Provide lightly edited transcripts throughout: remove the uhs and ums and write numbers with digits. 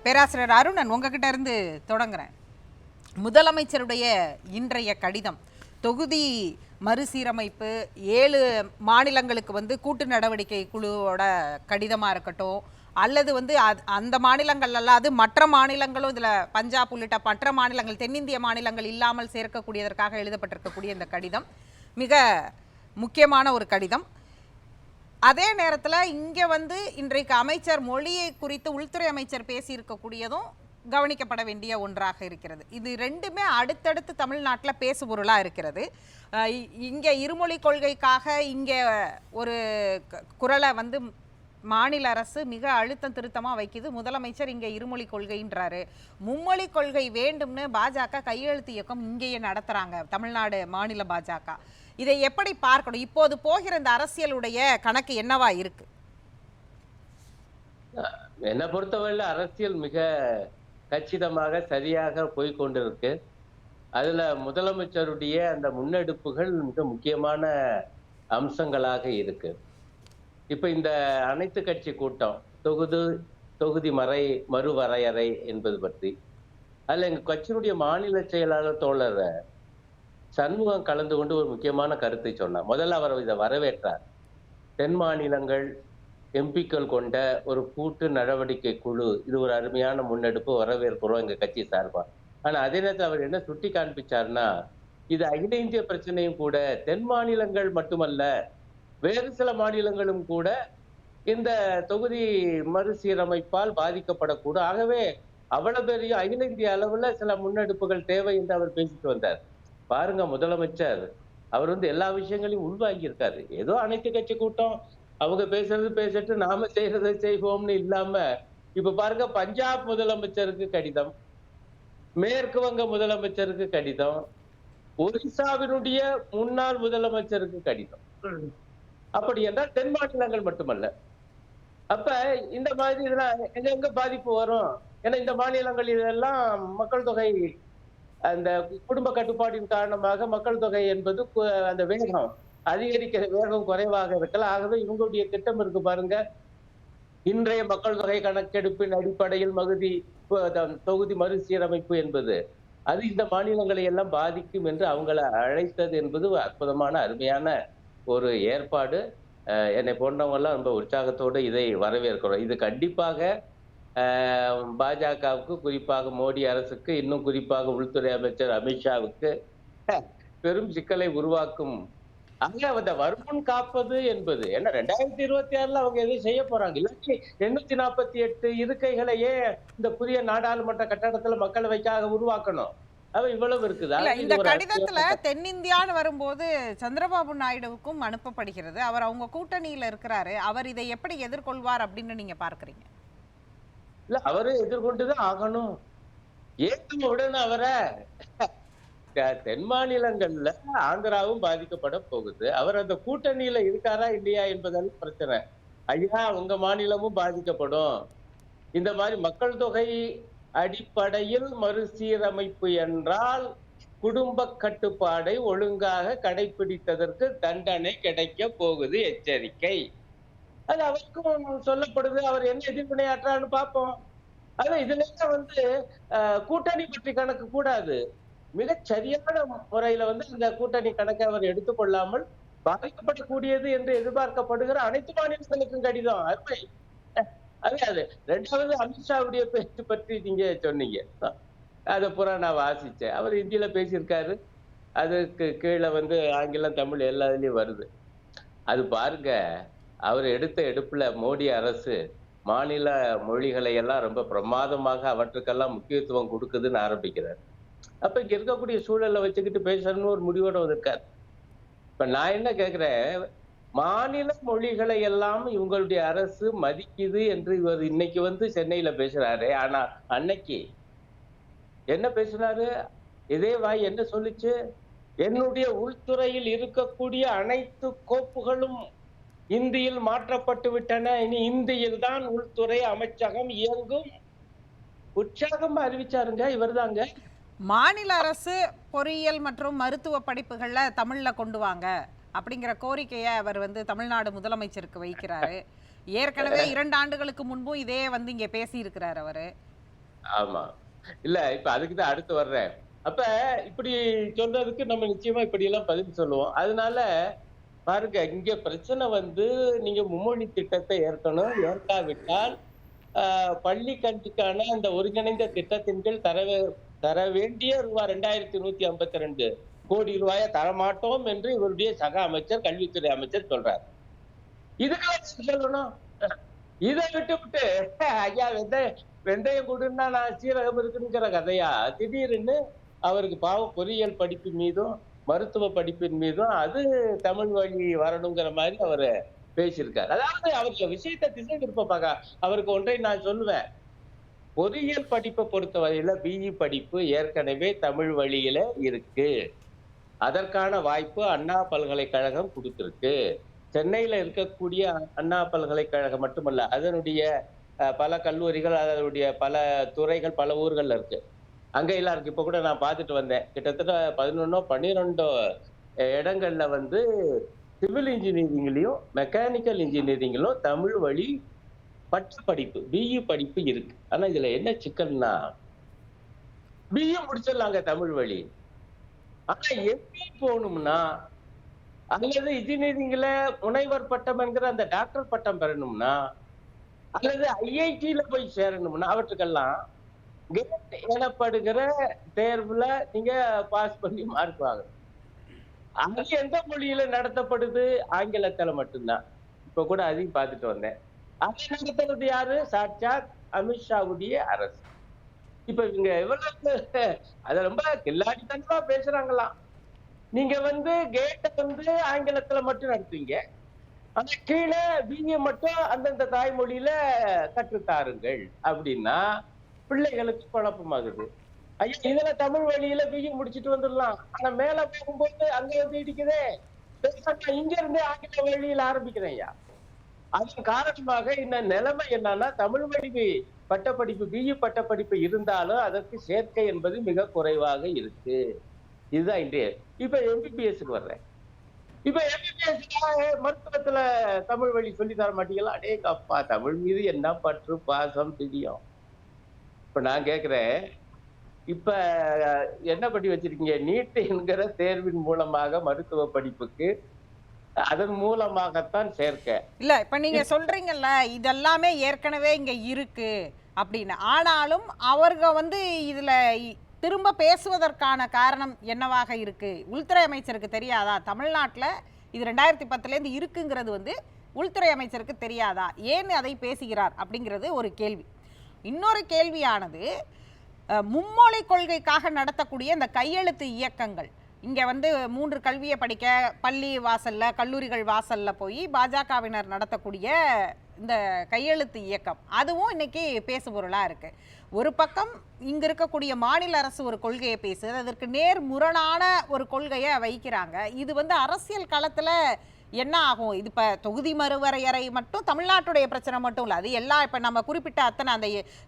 பேராசிரியர் அருணன், உங்ககிட்ட இருந்து தொடங்குறேன். முதலமைச்சருடைய இன்றைய கடிதம், தொகுதி மறுசீரமைப்பு, 7 மாநிலங்களுக்கு கூட்டு நடவடிக்கை குழுவோட கடிதமாக இருக்கட்டும், அல்லது அந்த மாநிலங்கள் அல்லாது மற்ற மாநிலங்களும் இதில் பஞ்சாப் உள்ளிட்ட மற்ற மாநிலங்கள், தென்னிந்திய மாநிலங்கள் இல்லாமல் சேர்க்கக்கூடியதற்காக எழுதப்பட்டிருக்கக்கூடிய இந்த கடிதம் மிக முக்கியமான ஒரு கடிதம். அதே நேரத்தில் இங்கே இன்றைக்கு அமைச்சர் மொழியை குறித்து உள்துறை அமைச்சர் பேசியிருக்கக்கூடியதும் கவனிக்கப்பட வேண்டிய ஒன்றாக இருக்கிறது. இது ரெண்டுமே அடுத்தடுத்து தமிழ்நாட்டில் பேசுபொருளாக இருக்கிறது. இங்கே இருமொழி கொள்கைக்காக இங்கே ஒரு குரலை மாநில அரசு மிக அழுத்தம் திருத்தமாக வைக்குது. முதலமைச்சர் இங்கே இருமொழி கொள்கைன்றாரு. மும்மொழி கொள்கை வேண்டும்னு பாஜக கையெழுத்து இயக்கம் இங்கேயே நடத்துகிறாங்க, தமிழ்நாடு மாநில பாஜக. இதை எப்படி பார்க்கணும்? இப்போது போகிற இந்த அரசியலுடைய கணக்கு என்னவா இருக்கு? என்னை பொறுத்தவரையில் அரசியல் மிக கச்சிதமாக சரியாக போய்கொண்டிருக்கு. அதுல முதலமைச்சருடைய அந்த முன்னெடுப்புகள் மிக முக்கியமான அம்சங்களாக இருக்கு. இப்ப இந்த அனைத்து கட்சி கூட்டம், தொகுதி மறுவரையறை என்பது பற்றி, அதுல எங்க கட்சியினுடைய மாநில செயலாளர் தோழர் சண்முகம் கலந்து கொண்டு ஒரு முக்கியமான கருத்தை சொன்னார். முதல்ல அவர் இதை வரவேற்றார். தென் மாநிலங்கள் எம்பிக்கள் கொண்ட ஒரு கூட்டு நடவடிக்கை குழு, இது ஒரு அருமையான முன்னெடுப்பு, வரவேற்கிறோம் எங்க கட்சி சார்பா. ஆனா அதே நேரத்தில் அவர் என்ன சுட்டி காண்பிச்சார்னா, இது அகில இந்திய பிரச்சனையும் கூட, தென் மாநிலங்கள் மட்டுமல்ல வேறு சில மாநிலங்களும் கூட இந்த தொகுதி மறுசீரமைப்பால் பாதிக்கப்படக்கூடும். ஆகவே அவ்வளவு பெரிய அகில இந்திய அளவுல சில முன்னெடுப்புகள் தேவை என்று அவர் பேசிட்டு வந்தார். பாருங்க, முதலமைச்சர் அவர் எல்லா விஷயங்களையும் உள்வாங்கி இருக்காரு. ஏதோ அனைத்து கட்சி கூட்டம், அவங்க பேசுறது பேசிட்டு நாம செய்யறதை செய்வோம்னு இல்லாம, இப்ப பாருங்க, பஞ்சாப் முதலமைச்சருக்கு கடிதம், மேற்கு வங்க முதலமைச்சருக்கு கடிதம், ஒரிசாவினுடைய முன்னாள் முதலமைச்சருக்கு கடிதம். அப்படி என்றால் தென் மாநிலங்கள் மட்டுமல்ல. அப்ப இந்த மாதிரி இதெல்லாம் எங்க பாதிப்பு வரும்? ஏன்னா இந்த மாநிலங்களில் எல்லாம் மக்கள் தொகை, அந்த குடும்ப கட்டுப்பாட்டின் காரணமாக மக்கள் தொகை என்பது அந்த வேகம் அதிகரிக்கிற வேகம் குறைவாக இருக்கலாம். ஆகவே இவங்களுடைய திட்டம் இருக்கு பாருங்க, இன்றைய மக்கள் தொகை கணக்கெடுப்பின் அடிப்படையில் தொகுதி மறுசீரமைப்பு என்பது, அது இந்த மாநிலங்களை எல்லாம் பாதிக்கும் என்று அவங்களை அழைத்தது என்பது அற்புதமான அருமையான ஒரு ஏற்பாடு. என்னை போன்றவங்க எல்லாம் ரொம்ப உற்சாகத்தோடு இதை வரவேற்கிறோம். இது கண்டிப்பாக பாஜகவுக்கு, குறிப்பாக மோடி அரசுக்கு, இன்னும் குறிப்பாக உள்துறை அமைச்சர் அமித்ஷாவுக்கு பெரும் சிக்கலை உருவாக்கும். அங்க அந்த வருமுன் காப்பது என்பது என்ன, 2026 அவங்க எதையும் செய்ய போறாங்க. இல்லாட்டி 848 இருக்கைகளையே இந்த புதிய நாடாளுமன்ற கட்டடத்துல மக்களவைக்காக உருவாக்கணும். இவ்வளவு இருக்குது. இந்த கடிதத்துல தென்னிந்தியான்னு வரும்போது சந்திரபாபு நாயுடுவுக்கும் அனுப்பப்படுகிறது. அவர் அவங்க கூட்டணியில இருக்கிறாரு. அவர் இதை எப்படி எதிர்கொள்வார் அப்படின்னு நீங்க பார்க்கறீங்க? இல்ல, அவரு எதிர்கொண்டுதான் ஆகணும். ஏற்கும் உடனே அவரை தென் மாநிலங்கள்ல ஆந்திராவும் பாதிக்கப்பட போகுது. அவர் அந்த கூட்டணியில இருக்காரா இல்லையா என்பதால பிரச்சனை. ஐயா, உங்க மாநிலமும் பாதிக்கப்படும். இந்த மாதிரி மக்கள் தொகை அடிப்படையில் மறுசீரமைப்பு என்றால் குடும்ப கட்டுப்பாடை ஒழுங்காக கடைபிடித்ததற்கு தண்டனை கிடைக்க போகுது, எச்சரிக்கை. அது அவருக்கும் சொல்லப்படுது. அவர் என்ன எதிர்வினையாற்றான்னு பார்ப்போம். அதான் இதுல கூட்டணி பற்றி கணக்கு கூடாது. மிகச் சரியான முறையில இந்த கூட்டணி கணக்கை அவர் எடுத்துக்கொள்ளாமல் பாதிக்கப்படக்கூடியது என்று எதிர்பார்க்கப்படுகிற அனைத்து மாநிலங்களுக்கும் கடிதம் அருமை. அது ரெண்டாவது அமித்ஷாவுடைய பேச்சு பற்றி நீங்க சொன்னீங்க, அதை பூரா நான் வாசிச்சேன். அவர் இந்தியில பேசியிருக்காரு, அதுக்கு கீழே ஆங்கிலம் தமிழ் எல்லாத்துலயும் வருது. அது பாருங்க, அவர் எடுத்த எடுப்புல மோடி அரசு மாநில மொழிகளை எல்லாம் ரொம்ப பிரமாதமாக அவற்றுக்கெல்லாம் முக்கியத்துவம் கொடுக்குதுன்னு ஆரம்பிக்கிறார். அப்ப இங்க இருக்கக்கூடிய சூழலை வச்சுக்கிட்டு பேசணும்னு ஒரு முடிவோட இருக்காரு. இப்ப நான் என்ன கேக்குறேன், மாநில மொழிகளை எல்லாம் இவங்களுடைய அரசு மதிக்குது என்று இவர் இன்னைக்கு சென்னையில பேசுறாரு. ஆனா அன்னைக்கு என்ன பேசினாரு? இதே வாய் என்ன சொல்லுச்சு? என்னுடைய உள்துறையில் இருக்கக்கூடிய அனைத்து கோப்புகளும் இந்தியில் மாற்றப்பட்டு விட்டன, இனி இந்தியில் தான் உள்துறை அமைச்சகம் இயங்கும். உற்சாகமா அறிவிச்சாருங்க இவர் தாங்க. மாநில அரசு பொறியியல் மற்றும் மருத்துவ படிப்புகள்ல தமிழ்ல கொண்டு வாங்க அப்படிங்கிற கோரிக்கையை அவர் தமிழ்நாடு முதலமைச்சருக்கு வைக்கிறாரு. ஏற்கனவே 2 ஆண்டுகளுக்கு முன்பும் இதே இங்க பேசி இருக்கிறார் அவரு. ஆமா. இல்ல இப்ப அதுக்குதான் அடுத்து வர்றேன். அப்ப இப்படி சொல்றதுக்கு நம்ம நிச்சயமா இப்படியெல்லாம் பதில் சொல்லுவோம். அதனால பாருங்க, இங்க பிரச்சனை வந்து நீங்க மும்மொழி திட்டத்தை ஏற்கணும். ஏற்காவிட்டால் பள்ளி கல்விக்கான அந்த ஒருங்கிணைந்த திட்டத்தின் கீழ் தர வேண்டிய ரூபாய் 2152 கோடி ரூபாய தரமாட்டோம் என்று இவருடைய சக அமைச்சர், கல்வித்துறை அமைச்சர் சொல்றார். இதுக்கெல்லாம் சொல்லணும். இதை விட்டுவிட்டு ஐயா வெந்தயம் கொடுன்னா நான் சீரகம் இருக்குங்கிற கதையா? திடீர்னு அவருக்கு பாவம் பொறியியல் படிப்பு மீதும் மருத்துவ படிப்பின் மீதும் அது தமிழ் வழி வரணுங்கிற மாதிரி அவரு பேசியிருக்காரு. அதாவது அவருக்கு விஷயத்தை திசை திருப்ப அவருக்கு ஒன்றை நான் சொல்லுவேன். பொறியியல் படிப்பை பொறுத்தவரையில பிஇ படிப்பு ஏற்கனவே தமிழ் வழியில இருக்கு. அதற்கான வாய்ப்பு அண்ணா பல்கலைக்கழகம் கொடுத்திருக்கு. சென்னையில இருக்கக்கூடிய அண்ணா பல்கலைக்கழகம் மட்டுமல்ல, அதனுடைய பல கல்லூரிகள், அதனுடைய பல துறைகள் பல ஊர்கள்ல இருக்கு. அங்க எல்லாம் இருக்கு. இப்ப கூட நான் பார்த்துட்டு வந்தேன். கிட்டத்தட்ட 11 12 இடங்கள்ல வந்து சிவில் இன்ஜினியரிங்லயும் மெக்கானிக்கல் இன்ஜினியரிங்லும் தமிழ் வழி பட்டப்படிப்பு பிஇ படிப்பு இருக்கு. ஆனா இதுல என்ன சிக்கல்னா, பிஇ முடிச்சிடலாங்க தமிழ் வழி. ஆனா எம்பி போகணும்னா அல்லது இன்ஜினியரிங்ல முனைவர் பட்டம் என்கிற அந்த டாக்டர் பட்டம் பெறணும்னா அல்லது ஐஐடியில போய் சேரணும்னா அவற்றுக்கெல்லாம் கேட் எனப்படுகிற தேர்வுல நீங்க பாஸ் பண்ணி மார்க் வாங்கணும். அது எந்த மொழியில நடத்தப்படுது? ஆங்கிலத்துல மட்டும்தான். இப்ப கூட அதையும் பார்த்துட்டு வந்தேன். அதை நடத்துறது யாரு? சாட்சாத் அமித்ஷாவுடைய அரசு. இப்ப இவங்க எவ்வளவு அத ரொம்ப கில்லாடித்தனமா பேசுறாங்களாம். நீங்க வந்து கேட்ட வந்து ஆங்கிலத்துல மட்டும் நடத்துவீங்க. ஆனா கீழே பிஏ மட்டும் அந்தந்த தாய்மொழியில கற்றுத்தாருங்கள் அப்படின்னா பிள்ளைகளுக்கு குழப்பமாகுது. ஐயா இதுல தமிழ் வழியில பிஏ முடிச்சுட்டு வந்துடலாம். ஆனா மேல போகும்போது அங்க வந்து இடிக்குதே. இங்க இருந்து ஆங்கில வழியில ஆரம்பிக்கிறேன் ஐயா. அதன் காரணமாக இந்த நிலைமை என்னன்னா, தமிழ் வழி பட்டப்படிப்பு பிஇ பட்டப்படிப்பு இருந்தாலும் அதற்கு சேர்க்கை என்பது மிக குறைவாக இருக்கு. இதுதான் இன்றைய இப்ப எம்பிபிஎஸ்க்கு வர்றேன். இப்ப எம்பிபிஎஸ் மருத்துவத்துல தமிழ் வழி சொல்லி தர மாட்டீங்களா? அடேங்கப்பா, தமிழ் மீது என்ன பற்று பாசம் பிரியம். இப்ப நான் கேக்குறேன், இப்ப என்ன பண்ணி வச்சிருக்கீங்க? நீட் என்கிற தேர்வின் மூலமாக மருத்துவ படிப்புக்கு அதன் மூலமாகத்தான் சேர்க்க. இல்ல இப்ப நீங்க சொல்றீங்கல்ல இதெல்லாமே ஏற்கனவே இங்க இருக்கு அப்படின்னு. ஆனாலும் அவர்கள் வந்து இதுல திரும்ப பேசுவதற்கான காரணம் என்னவாக இருக்கு? உள்துறை அமைச்சருக்கு தெரியாதா? தமிழ்நாட்டில் இது 2010 இருக்குங்கிறது வந்து உள்துறை அமைச்சருக்கு தெரியாதா? ஏன் அதை பேசுகிறார் அப்படிங்கிறது ஒரு கேள்வி. இன்னொரு கேள்வியானது, மும்மொழி கொள்கைக்காக நடத்தக்கூடிய இந்த கையெழுத்து இயக்கங்கள், இங்கே வந்து 3 கல்வியை படிக்க பள்ளி வாசல்ல கல்லூரிகள் வாசல்ல போய் பாஜகவினர் நடத்தக்கூடிய இந்த கையெழுத்து இயக்கம், அதுவும் இன்னைக்கு பேசுபொருளாக இருக்கு. ஒரு பக்கம் இங்க இருக்கக்கூடிய மாநில அரசு ஒரு கொள்கையை பேசுது, அதற்கு நேர் முரணான ஒரு கொள்கையை வைக்கிறாங்க. இது வந்து அரசியல் களத்துல என்ன ஆகும்? இது இப்ப தொகுதி மறுவரையறை மட்டும் தமிழ்நாட்டுடைய பிரச்சனை மட்டும் இல்லை, அது எல்லா இப்ப நம்ம குறிப்பிட்ட அத்தனை அந்த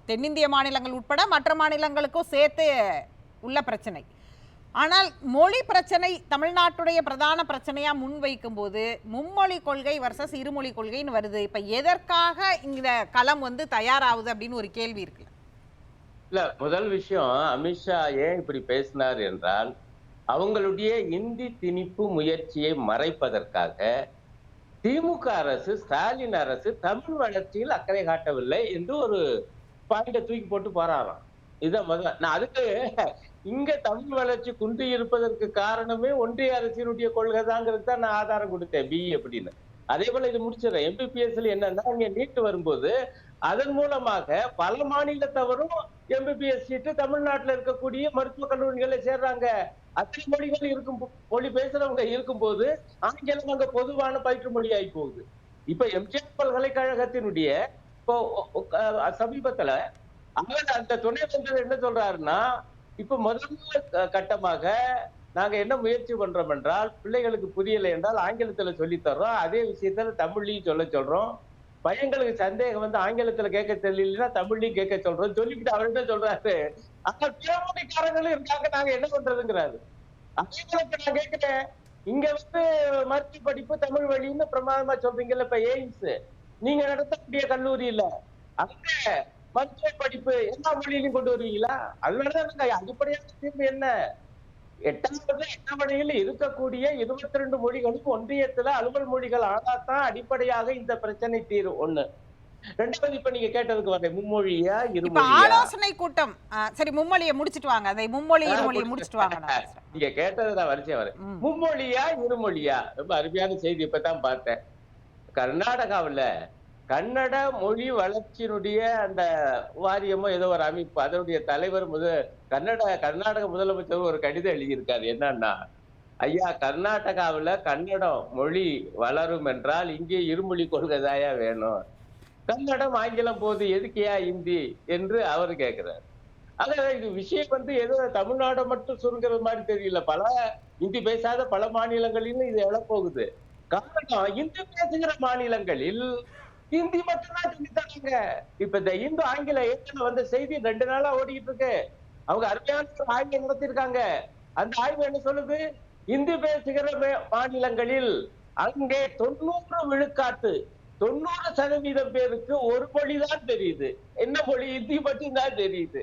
தென்னிந்திய மாநிலங்கள் உட்பட மற்ற மாநிலங்களுக்கும் சேர்த்து உள்ள பிரச்சனை. ஆனால் மொழி பிரச்சனை தமிழ்நாட்டுடைய பிரதான பிரச்சனையா முன்வைக்கும் போது மும்மொழி கொள்கை வர்சஸ் இருமொழி கொள்கைன்னு வருது. இப்ப எதற்காக இந்த களம் வந்து தயாராகுது அப்படின்னு ஒரு கேள்வி இருக்கு. இல்ல, முதல் விஷயம், அமித்ஷா ஏன் இப்படி பேசினார் என்றால், அவங்களுடைய இந்தி திணிப்பு முயற்சியை மறைப்பதற்காக திமுக அரசு, ஸ்டாலின் அரசு தமிழ் வளர்ச்சியில் அக்கறை காட்டவில்லை என்று ஒரு பாயிண்ட தூக்கி போட்டு போறாராம். இதுதான் முதல்ல. நான் அதுக்கு இங்க தமிழ் வளர்ச்சி குன்றி இருப்பதற்கு காரணமே ஒன்றிய அரசினுடைய கொள்கை தாங்கிறது தான் நான் ஆதாரம் கொடுத்தேன், பிஇ அப்படின்னு. அதே போல இது முடிச்சிடறேன். எம்பிபிஎஸ்ல என்னன்னா, இங்க நீட் வரும்போது அதன் மூலமாக பல மாநிலத்தவரும் எம்பிபிஎஸ் சீட்டு தமிழ்நாட்டில் இருக்கக்கூடிய மருத்துவக் கல்லூரிகளை சேர்றாங்க. அத்தனை மொழிகள் இருக்கும், மொழி பேசுறவங்க இருக்கும்போது ஆங்கிலம் அங்க பொதுவான பயிற்று மொழி ஆகி போகுது. இப்ப எம்ஜிஆர் பல்கலைக்கழகத்தினுடைய இப்போ சமீபத்துல அவர் அந்த துணைவேந்தர் என்ன சொல்றாருன்னா, இப்ப முதல் கட்டமாக நாங்க என்ன முயற்சி பண்றோம் என்றால், பிள்ளைகளுக்கு புரியலை என்றால் ஆங்கிலத்துல சொல்லி தர்றோம், அதே விஷயத்துல தமிழ்லையும் சொல்றோம். பையங்களுக்கு சந்தேகம் வந்து ஆங்கிலத்துல கேட்க தெரியலன்னா தமிழ்லையும் கேட்க சொல்றோம் சொல்லிக்கிட்டு அவர்கிட்ட சொல்றாரு. ஆனா பிறமொழிக்காரங்களும் இருக்காங்க, நாங்க என்ன பண்றதுங்கிறாரு. அதே போல நான் கேட்கிறேன், இங்க வந்து மருத்துவ படிப்பு தமிழ் வழின்னு பிரமாதமா சொல்றீங்கல்ல, இப்ப எய்ம்ஸ் நீங்க நடத்தக்கூடிய கல்லூரியில அங்க மருத்துவ படிப்பு எல்லா மொழியிலையும் கொண்டு வருவீங்களா? அதனாலதான் அடிப்படையான தீர்வு என்ன? எட்டாம் வகையில் இருக்கக்கூடிய 22 மொழிகளும் ஒன்றியத்துல அலுவல் மொழிகள் ஆனாதான் அடிப்படையாக இந்த பிரச்சனை தீரும். ஒண்ணு. ரெண்டாவது, இப்ப நீங்க கேட்டதுக்கு வரேன், மும்மொழியா இப்ப இருமொழியா? ஆலோசனை கூட்டம் சரி, மும்மொழியை முடிச்சிட்டு வாங்க, அதை மும்மொழி இருமொழியை முடிச்சிட்டு வாங்க. நான் பேசுறேன். நீங்க கேட்டதை நான் வரிசையா வரேன். மும்மொழியா இருமொழியா? ரொம்ப அருமையான செய்தி இப்பதான் பார்த்தேன். கர்நாடகாவுல கன்னட மொழி வளர்ச்சியினுடைய அந்த வாரியமோ ஏதோ ஒரு அமைப்பு, அதனுடைய தலைவர் கர்நாடக முதலமைச்சர் ஒரு கடிதம் எழுதியிருக்காரு. என்னன்னா, ஐயா, கர்நாடகாவுல கன்னடம் மொழி வளரும் என்றால் இங்கே இருமொழி கொள்கைதாயா வேணும். கன்னடம் ஆங்கிலம் போது எதுக்கையா இந்தி என்று அவர் கேட்கிறார். ஆக இது விஷயம் ஏதோ தமிழ்நாடு மட்டும் சுருங்குறது மாதிரி தெரியல. இந்தி பேசாத பல மாநிலங்களிலும் இது எழப்போகுது. காரணம், இந்தி பேசுகிற மாநிலங்களில் ஹிந்தி மட்டும்தான் சொல்லி தராங்க. இப்ப இந்த இந்து ஆங்கில ஏற்கனவே வந்த செய்தி 2 நாளா ஓடிக்கிட்டு இருக்கு. அவங்க அருமையான ஒரு ஆய்வு நடத்திருக்காங்க. அந்த ஆய்வு என்ன சொல்லுது? இந்தி பேசுகிற மாநிலங்களில் அங்கே 90 விழுக்காட்டு 90% பேருக்கு ஒரு மொழிதான் தெரியுது. என்ன மொழி? இந்தி மட்டும்தான் தெரியுது.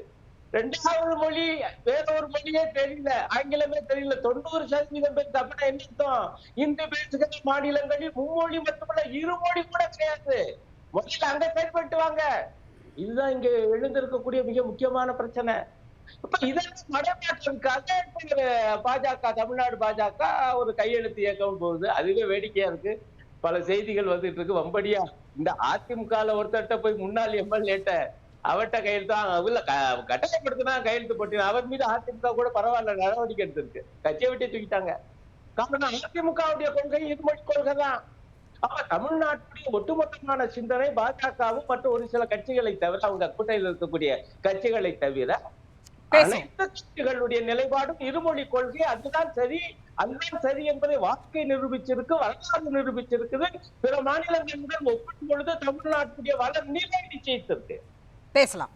2வது மொழி வேற ஒரு மொழியே தெரியல, ஆங்கிலமே தெரியல. 90% பேருக்கு. அப்படின்னா என்ன அர்த்தம்? இந்தி பேசுகிற மாநிலங்களில் மும்மொழி மட்டுமல்ல, இருமொழி கூட கிடையாது. முதல்ல அங்க செயல்பட்டு வாங்க. இதுதான் இங்க எழுந்திருக்கக்கூடிய மிக முக்கியமான பிரச்சனை. இப்ப இதெல்லாம் மடைமாற்றத்துக்காக பாஜக, தமிழ்நாடு பாஜக ஒரு கையெழுத்து இயக்கம் போகுது. அதுவே வேடிக்கையா இருக்கு. பல செய்திகள் வந்துட்டு இருக்கு. வம்படியா இந்த அதிமுகல ஒருத்தர்ட்ட போய் முன்னாள் எம்எல்ஏட்ட அவர்கிட்ட கையெழுத்து கட்டாயப்படுத்தினா கையெழுத்து போட்டு அவர் மீது அதிமுக கூட பரவாயில்ல நடவடிக்கை எடுத்திருக்கு. கட்சியை விட்டு தூக்கிட்டாங்க. காரணம், அதிமுகவுடைய கொள்கை இருமொழி கொள்கை தான். அப்ப தமிழ்நாட்டுடைய ஒட்டுமொத்தமான சிந்தனை பாஜகவும் மற்றும் ஒரு சில கட்சிகளை தவிர, அவங்க கூட்டணியில் இருக்கக்கூடிய கட்சிகளை தவிர அனைத்து கட்சிகளுடைய நிலைப்பாடும் இருமொழி கொள்கை. அதுதான் சரி என்பதை வாழ்க்கை நிரூபிச்சிருக்கு, வரலாறு நிரூபிச்சிருக்குது. பிற மாநிலங்களுடன் ஒப்பிடும் பொழுது தமிழ்நாட்டுடைய வள நிலை நிச்சயித்திருக்கு. பேசலாம்.